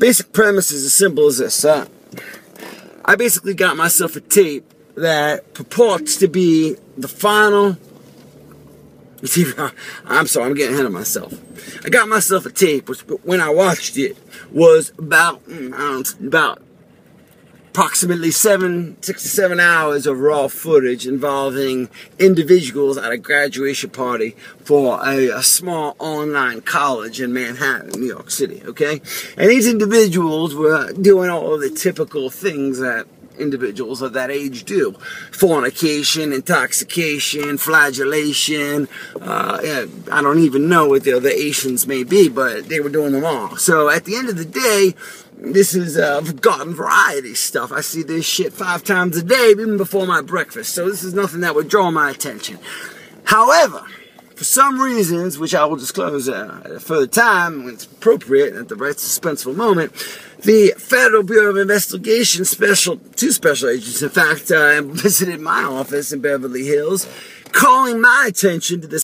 Basic premise is as simple as this. I basically got myself a tape that purports to be the final... I'm sorry, I'm getting ahead of myself. I got myself a tape, which when I watched it was about approximately 6 to 7 hours of raw footage involving individuals at a graduation party for a small online college in Manhattan, New York City, okay? And these individuals were doing all of the typical things that individuals of that age do. Fornication, intoxication, flagellation, I don't even know what the other Asians may be, but they were doing them all. So at the end of the day, this is garden variety stuff. I see this shit 5 times a day, even before my breakfast. So this is nothing that would draw my attention. However, for some reasons, which I will disclose at a further time when it's appropriate at the right suspenseful moment, the Federal Bureau of Investigation two special agents, in fact, visited my office in Beverly Hills, calling my attention to this.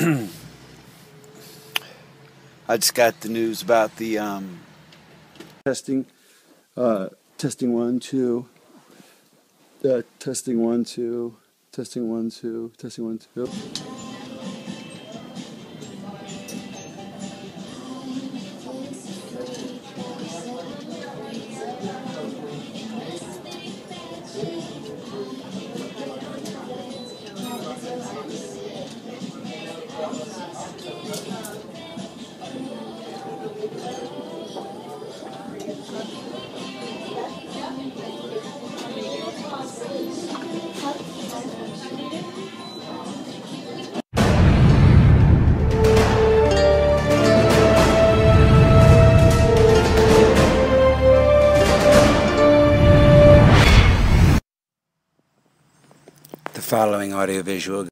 I just got the news about the testing. Testing 1 2. Testing 1 2. Testing 1 2. Testing 1 2. The following audiovisual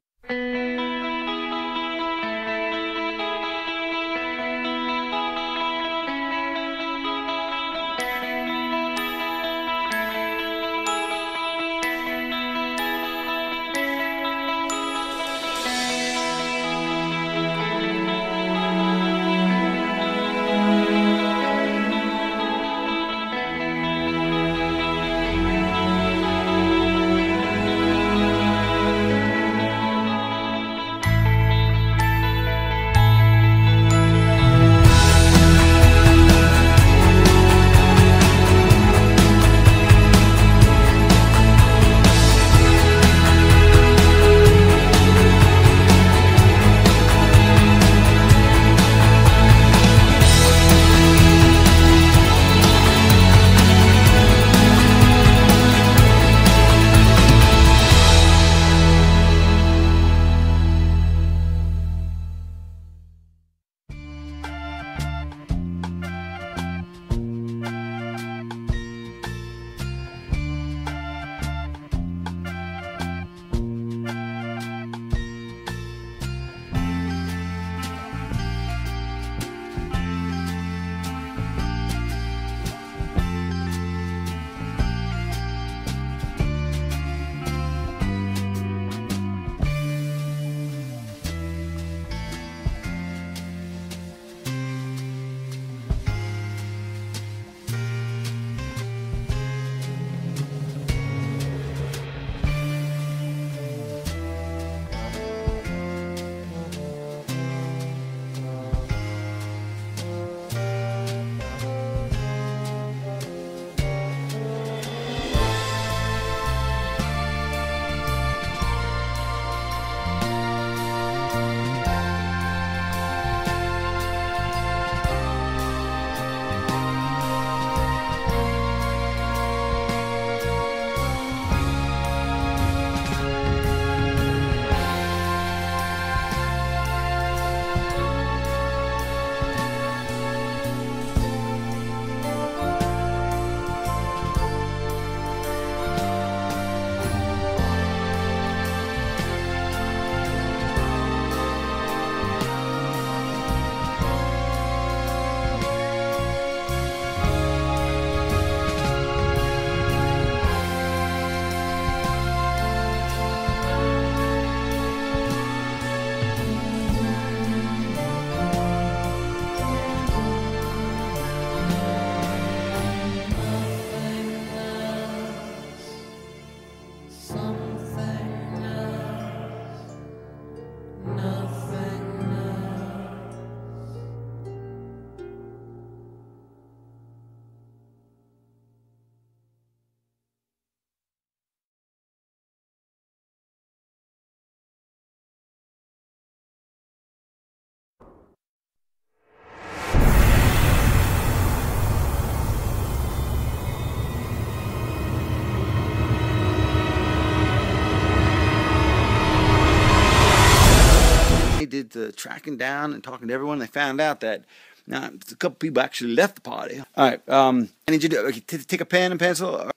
did the tracking down and talking to everyone. They found out that now a couple people actually left the party. All right, I need you to take a pen and pencil.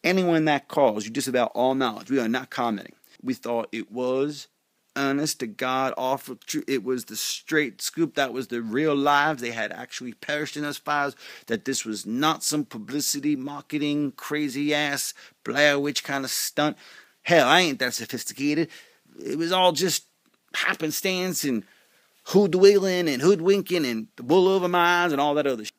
Anyone that calls, you disavow all knowledge. We are not commenting. We thought it was honest to God, awful truth. It was the straight scoop. That was the real lives. They had actually perished in those fires. That this was not some publicity, marketing, crazy ass Blair Witch kind of stunt. Hell, I ain't that sophisticated. It was all just happenstance and hoodwilling and hoodwinking and the bull over my eyes and all that other shit.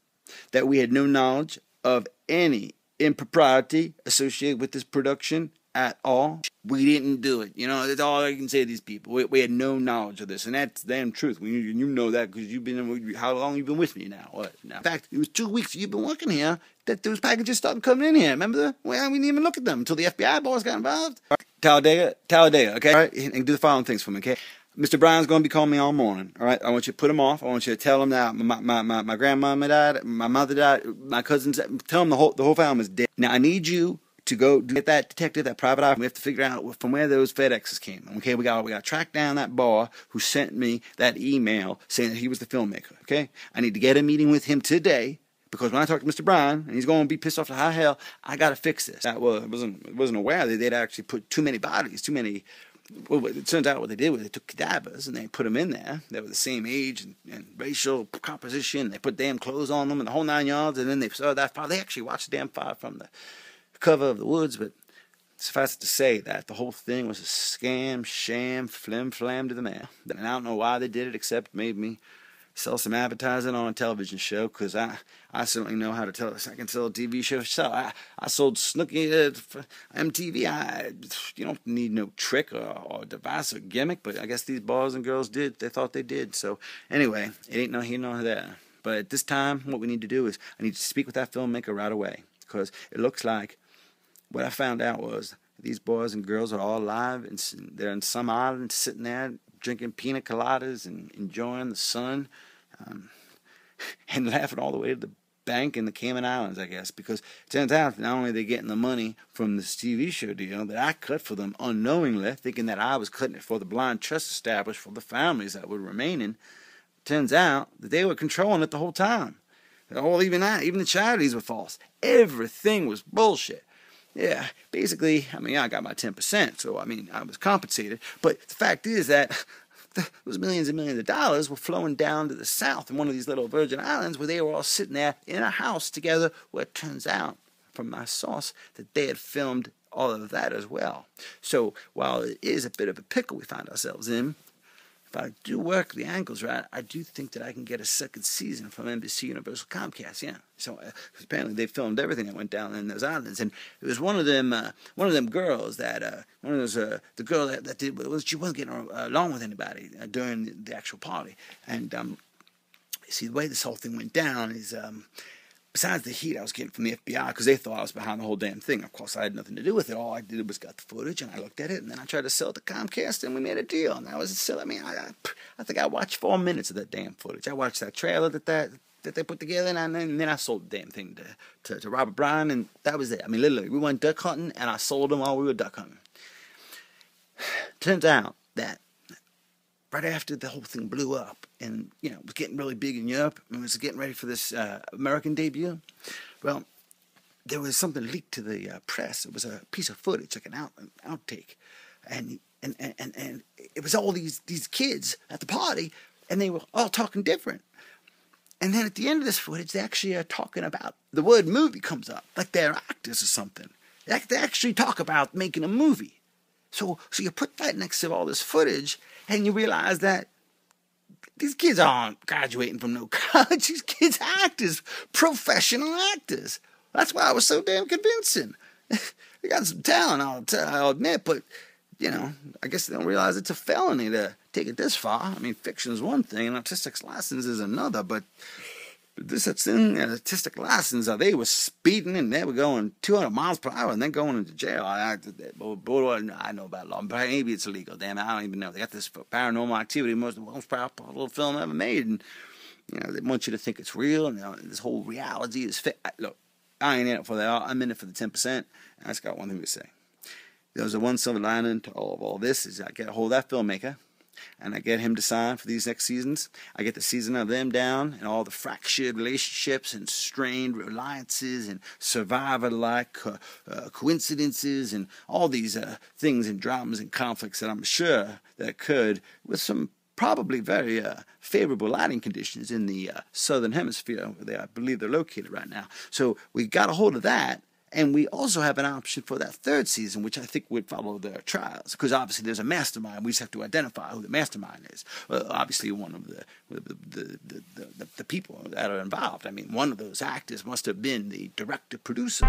That we had no knowledge of any impropriety associated with this production at all. We didn't do it. You know, that's all I can say to these people. We had no knowledge of this, and that's the damn truth. You know that because you've been, how long you been with me now? What? Now, in fact, it was 2 weeks you've been working here that those packages started coming in here. Remember? Well, we didn't even look at them until the FBI boys got involved. Talladega, okay? All right, and do the following things for me, okay? Mr. Brown's going to be calling me all morning, all right? I want you to put him off. I want you to tell him that my grandmama died, my mother died, my cousins, tell him the whole family's dead. Now, I need you to go get that detective, that private eye. We have to figure out from where those FedExes came. Okay, we got to track down that bar who sent me that email saying that he was the filmmaker, okay? I need to get a meeting with him today. Because when I talk to Mr. Brown, and he's going to be pissed off to high hell, I got to fix this. I wasn't aware that they'd actually put too many bodies, well, it turns out what they did was they took cadavers and they put them in there. They were the same age and racial composition. They put damn clothes on them and the whole 9 yards, and then they saw that file. They actually watched the damn file from the cover of the woods, but suffice it to say that the whole thing was a scam, sham, flim-flam to the man. And I don't know why they did it, except made me sell some advertising on a television show, because I certainly know how to tell. I can sell a TV show. So I sold Snooky for MTV. You don't need no trick or device or gimmick, but I guess these boys and girls did. They thought they did. So anyway, it ain't no here nor there. But at this time, what we need to do is I need to speak with that filmmaker right away, because it looks like what I found out was these boys and girls are all alive, and they're in some island sitting there drinking pina coladas and enjoying the sun. And laughing all the way to the bank in the Cayman Islands, I guess, because it turns out not only are they getting the money from this TV show deal that I cut for them unknowingly, thinking that I was cutting it for the blind trust established for the families that were remaining, turns out that they were controlling it the whole time. Even the charities were false. Everything was bullshit. Yeah, basically, I got my 10%, so, I was compensated, but the fact is that those millions and millions of dollars were flowing down to the south in one of these little Virgin Islands where they were all sitting there in a house together, where it turns out, from my source, that they had filmed all of that as well. So while it is a bit of a pickle we find ourselves in, if I do work the angles right, I do think that I can get a second season from NBC Universal Comcast, yeah. So apparently they filmed everything that went down in those islands, and it was one of them girls that the girl that did, she wasn't getting along with anybody during the actual party, and see, the way this whole thing went down is besides the heat I was getting from the FBI, because they thought I was behind the whole damn thing. Of course, I had nothing to do with it. All I did was got the footage, and I looked at it, and then I tried to sell it to Comcast, and we made a deal. And that was it. I think I watched 4 minutes of that damn footage. I watched that trailer that they put together, and then I sold the damn thing to Robert Bryan, and that was it. Literally, we went duck hunting, and I sold them while we were duck hunting. Turns out that right after the whole thing blew up, and it was getting really big in Europe, and was getting ready for this American debut, well, there was something leaked to the press. It was a piece of footage, like an outtake, and it was all these kids at the party, and they were all talking different. And then at the end of this footage, they actually are talking about, the word movie comes up, like they're actors or something. They actually talk about making a movie. So you put that next to all this footage, and you realize that these kids aren't graduating from no college. These kids are actors, professional actors. That's why I was so damn convincing. They got some talent, I'll admit, but, I guess they don't realize it's a felony to take it this far. Fiction is one thing, and artistic license is another, but this artistic license, they were speeding, and they were going 200 miles per hour, and then going into jail. I know about law, but maybe it's illegal. Damn, I don't even know. They got this Paranormal Activity, most powerful little film ever made, and they want you to think it's real, and this whole reality is fake. Look, I ain't in it for that. I'm in it for the 10%. I just got one thing to say. There's a one silver lining to all this is I get a hold of that filmmaker, and I get him to sign for these next seasons. I get the season of them down, and all the fractured relationships and strained reliances and survivor-like coincidences and all these things and dramas and conflicts that I'm sure that occurred with some probably very favorable lighting conditions in the southern hemisphere, where I believe they're located right now. So we got a hold of that, And we also have an option for that third season, which I think would follow their trials, because obviously there's a mastermind. We just have to identify who the mastermind is. Obviously, one of the people that are involved. I mean, one of those actors must have been the director-producer.